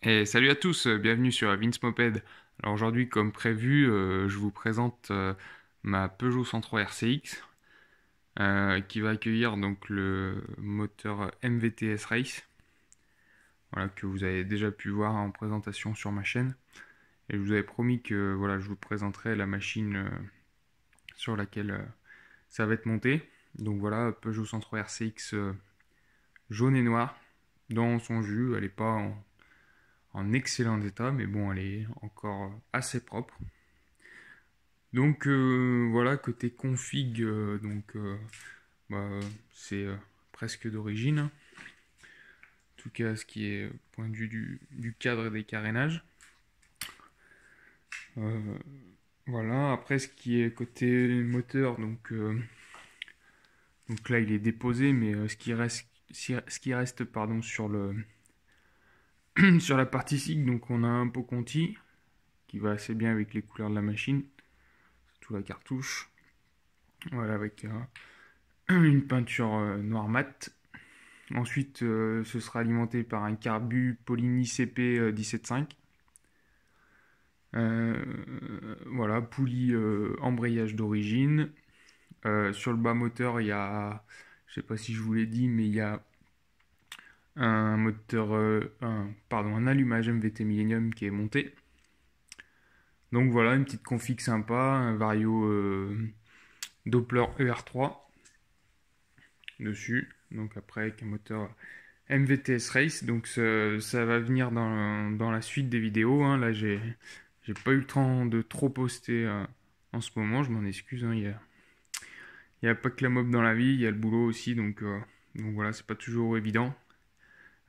Et salut à tous, bienvenue sur Vince Moped. Alors aujourd'hui, comme prévu, je vous présente ma Peugeot 103 RCX qui va accueillir donc le moteur MVTS Race, voilà, que vous avez déjà pu voir en présentation sur ma chaîne. Et je vous avais promis que voilà, je vous présenterai la machine sur laquelle ça va être monté. Donc voilà, Peugeot 103 RCX jaune et noir dans son jus. Elle n'est pas en excellent état, mais bon, elle est encore assez propre. Donc voilà, côté config, bah, c'est presque d'origine. En tout cas, ce qui est point de vue du cadre et des carénages. Euh, voilà, après ce qui est côté moteur, donc là il est déposé, mais ce qui reste pardon, sur, sur la partie SIG, donc on a un pot Conti qui va assez bien avec les couleurs de la machine, surtout la cartouche. Voilà, avec une peinture noir mat. Ensuite, ce sera alimenté par un carbu Poligny CP 17.5. Voilà, poulie embrayage d'origine. Sur le bas moteur, il y a, je sais pas si je vous l'ai dit, mais il y a un moteur, un allumage MVT Millennium qui est monté. Donc voilà, une petite config sympa, un vario Doppler ER3 dessus. Donc après avec un moteur MVTS Race, donc ça va venir dans la suite des vidéos. Hein. Là, j'ai pas eu le temps de trop poster en ce moment, je m'en excuse. Hein. Il y a pas que la mob dans la vie, il y a le boulot aussi, donc voilà, c'est pas toujours évident.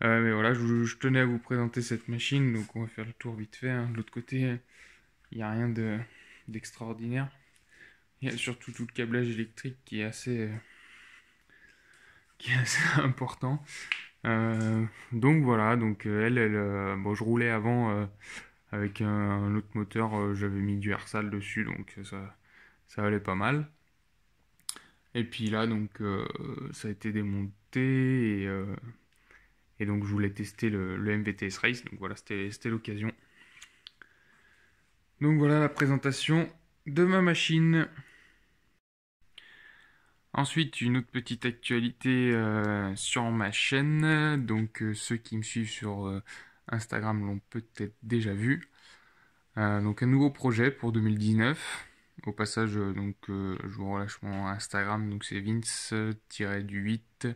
Mais voilà, je tenais à vous présenter cette machine, donc on va faire le tour vite fait. Hein. De l'autre côté, il n'y a rien d'extraordinaire. Il y a surtout tout le câblage électrique qui est assez important. Donc voilà, donc bon, je roulais avant avec un autre moteur, j'avais mis du Arsal dessus, donc ça allait pas mal. Et puis là, donc ça a été démonté et donc je voulais tester le MVTS Race, donc voilà, c'était l'occasion. Donc voilà la présentation de ma machine. Ensuite, une autre petite actualité sur ma chaîne. Donc, ceux qui me suivent sur Instagram l'ont peut-être déjà vu. Donc, un nouveau projet pour 2019. Au passage, je vous relâche mon Instagram. Donc, c'est Vince-du-8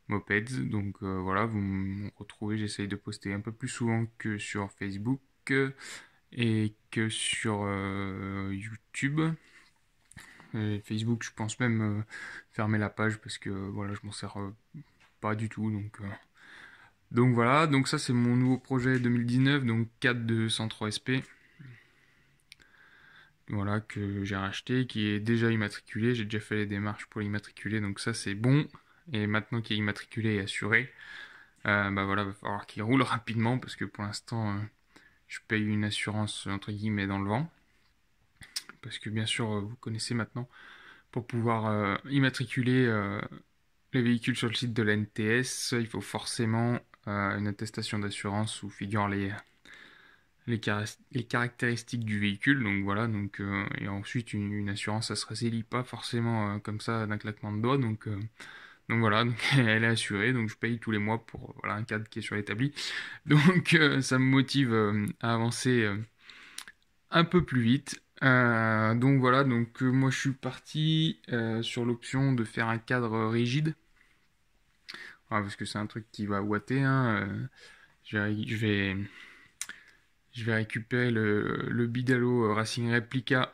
Mopeds. Donc, voilà, vous me retrouvez. J'essaye de poster un peu plus souvent que sur Facebook et que sur YouTube. Facebook, je pense même fermer la page parce que voilà, je m'en sers pas du tout. Donc voilà, donc ça c'est mon nouveau projet 2019, donc 4 SP. Voilà, que j'ai racheté, qui est déjà immatriculé. J'ai déjà fait les démarches pour l'immatriculer, donc ça c'est bon. Et maintenant qu'il est immatriculé et assuré, bah voilà, va falloir qu'il roule rapidement parce que pour l'instant, je paye une assurance entre guillemets dans le vent. Parce que bien sûr, vous connaissez maintenant, pour pouvoir immatriculer les véhicules sur le site de la NTS, il faut forcément une attestation d'assurance où figurent les caractéristiques du véhicule. Donc voilà, et ensuite une assurance, ça se résilie pas forcément comme ça d'un claquement de doigts. Donc voilà, donc elle est assurée, donc je paye tous les mois pour voilà, un cadre qui est sur l'établi. Donc ça me motive à avancer un peu plus vite. Donc voilà, moi je suis parti sur l'option de faire un cadre rigide. Parce que c'est un truc qui va ouater. Hein. Je vais, je vais, je vais récupérer le Bidalo Racing Replica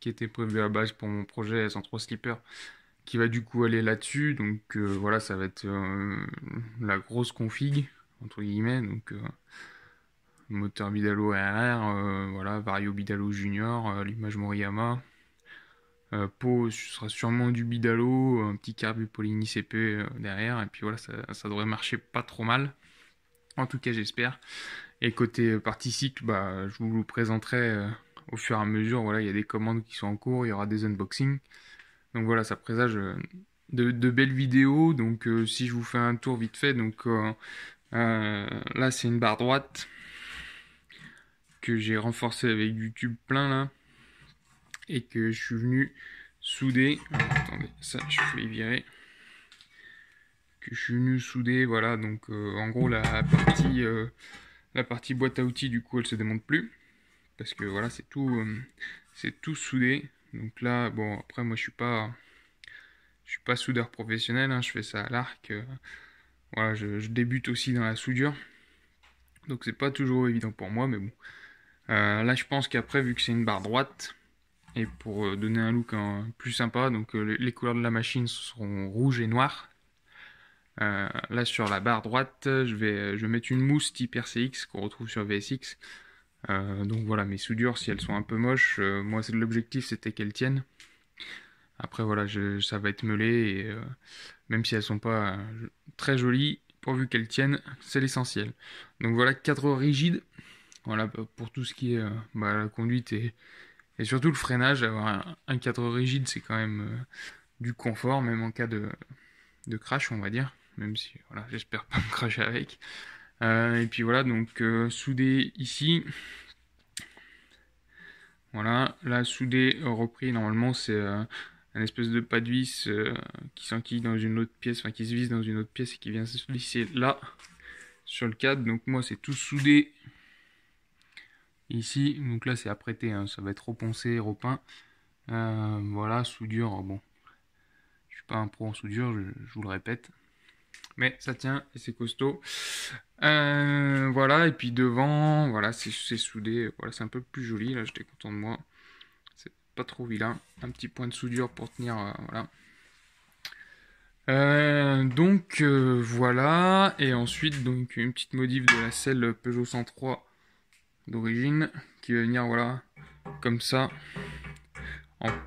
qui était prévu à la base pour mon projet 103 Slipper qui va du coup aller là-dessus. Donc voilà, ça va être la grosse config entre guillemets. Donc moteur Bidalo RR, voilà, Vario Bidalo Junior, l'image Moriyama. Pot, ce sera sûrement du Bidalo, un petit carbu Poligny CP derrière, et puis voilà, ça devrait marcher pas trop mal. En tout cas, j'espère. Et côté partie cycle, bah, je vous le présenterai au fur et à mesure. Voilà, il y a des commandes qui sont en cours, il y aura des unboxings. Donc voilà, ça présage de belles vidéos. Donc si je vous fais un tour vite fait, Là, c'est une barre droite que j'ai renforcée avec du tube plein là et que je suis venu souder. Attendez, ça, je vais virer. Que je suis venu souder, voilà. Donc, en gros, la partie boîte à outils, du coup, elle se démonte plus parce que voilà, c'est tout soudé. Donc là, bon, après, moi, je suis pas soudeur professionnel, hein, je fais ça à l'arc. Voilà, je débute aussi dans la soudure. Donc c'est pas toujours évident pour moi, mais bon. Là, je pense qu'après, vu que c'est une barre droite, et pour donner un look plus sympa, donc les couleurs de la machine seront rouge et noir. Là, sur la barre droite, je vais mettre une mousse type RCX qu'on retrouve sur VSX. Donc voilà, mes soudures, si elles sont un peu moches, moi, l'objectif, c'était qu'elles tiennent. Après, voilà, ça va être meulé, et même si elles sont pas très jolies, pourvu qu'elles tiennent, c'est l'essentiel. Donc voilà, cadre rigide. Voilà, pour tout ce qui est la conduite et surtout le freinage, avoir un cadre rigide, c'est quand même du confort, même en cas de crash, on va dire. Même si, voilà, j'espère pas me crasher avec. Et puis voilà, donc soudé ici. Voilà, là, soudé, repris, normalement, c'est un espèce de pas de vis qui s'enquille dans une autre pièce, enfin qui se visse dans une autre pièce et qui vient se visser là, sur le cadre. Donc moi, c'est tout soudé ici. Donc là, c'est apprêté, hein, ça va être reponcé, repeint. Voilà, soudure, bon, je suis pas un pro en soudure, je vous le répète. Mais ça tient et c'est costaud. Voilà, et puis devant, voilà, c'est soudé. Voilà, c'est un peu plus joli, là, j'étais content de moi. C'est pas trop vilain. Un petit point de soudure pour tenir, voilà. Donc voilà, et ensuite donc une petite modif de la selle Peugeot 103 d'origine qui va venir voilà comme ça.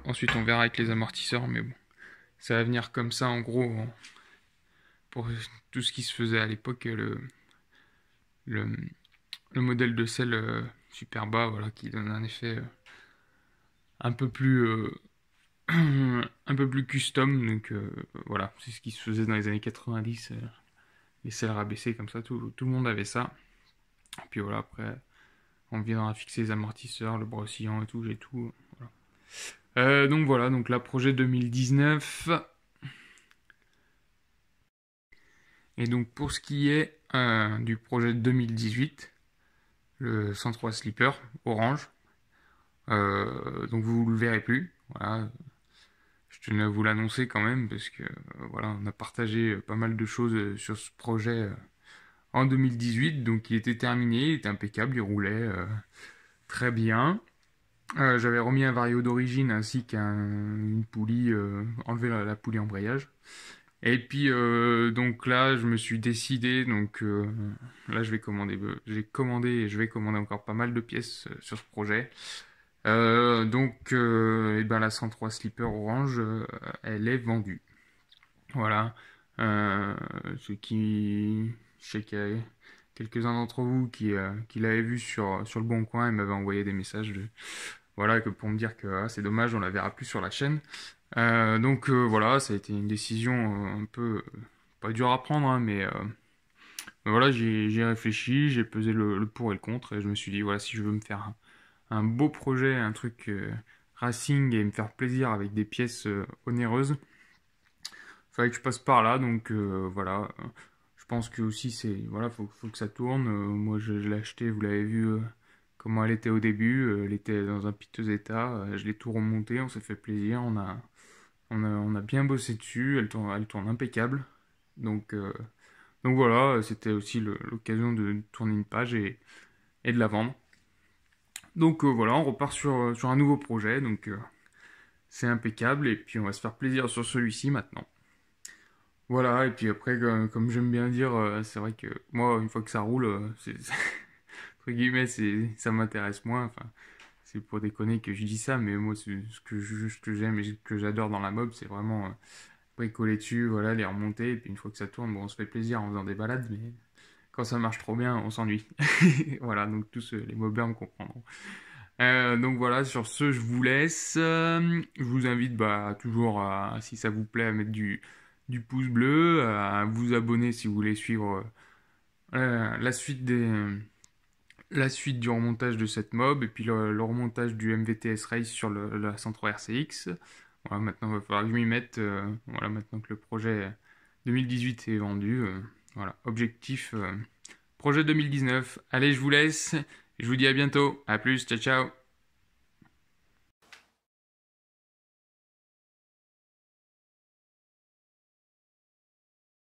Ensuite on verra avec les amortisseurs, mais bon, ça va venir comme ça en gros pour tout ce qui se faisait à l'époque, le, le modèle de selle super bas, voilà, qui donne un effet un peu plus un peu plus custom. Donc voilà, c'est ce qui se faisait dans les années 90. Les selles rabaissées comme ça, tout le monde avait ça. Et puis voilà, après, on vient à fixer les amortisseurs, le bras oscillant et tout, j'ai tout. Voilà. Donc voilà, donc là, projet 2019. Et donc pour ce qui est du projet 2018, le 103 Slipper orange, donc vous le verrez plus. Voilà, je tenais à vous l'annoncer quand même parce que voilà, on a partagé pas mal de choses sur ce projet en 2018, donc il était terminé, il était impeccable, il roulait très bien. J'avais remis un vario d'origine ainsi qu'une poulie, enlevé la poulie embrayage. Et puis donc là, je me suis décidé, donc là j'ai commandé et je vais commander encore pas mal de pièces sur ce projet. Donc et ben la 103 Slipper orange, elle est vendue. Voilà. Je sais qu'il y a quelques-uns d'entre vous qui l'avaient vu sur le Bon Coin et m'avaient envoyé des messages voilà, que pour me dire que c'est dommage, on la verra plus sur la chaîne. Donc voilà, ça a été une décision un peu pas dure à prendre, hein, mais voilà, j'y ai réfléchi, j'ai pesé le pour et le contre et je me suis dit voilà, si je veux me faire un beau projet, un truc racing et me faire plaisir avec des pièces onéreuses, fallait que je passe par là. Donc voilà, je pense que aussi c'est voilà, faut que ça tourne. Moi, je l'ai acheté, vous l'avez vu. Comment elle était au début, elle était dans un piteux état, je l'ai tout remonté, on s'est fait plaisir, on a bien bossé dessus, elle tourne impeccable. Donc, euh, donc voilà, c'était aussi l'occasion de tourner une page et de la vendre. Donc voilà, on repart sur un nouveau projet, donc c'est impeccable, et puis on va se faire plaisir sur celui-ci maintenant. Voilà, et puis après, comme j'aime bien dire, c'est vrai que moi, une fois que ça roule, entre guillemets, ça m'intéresse moins. Enfin, c'est pour déconner que je dis ça, mais moi, ce que j'aime et ce que j'adore dans la mob, c'est vraiment bricoler dessus, voilà, les remonter, et puis une fois que ça tourne, bon, on se fait plaisir en faisant des balades, mais quand ça marche trop bien, on s'ennuie. Voilà, donc tous les mobers me comprendront. Donc voilà, sur ce, je vous laisse. Je vous invite toujours, si ça vous plaît, à mettre du pouce bleu, à vous abonner si vous voulez suivre la suite la suite du remontage de cette mob et puis le remontage du MVTS Race sur la 103 RCX. Voilà, maintenant il va falloir que je m'y mette. Voilà, maintenant que le projet 2018 est vendu. Voilà, objectif projet 2019. Allez, je vous laisse. Je vous dis à bientôt. À plus, ciao ciao.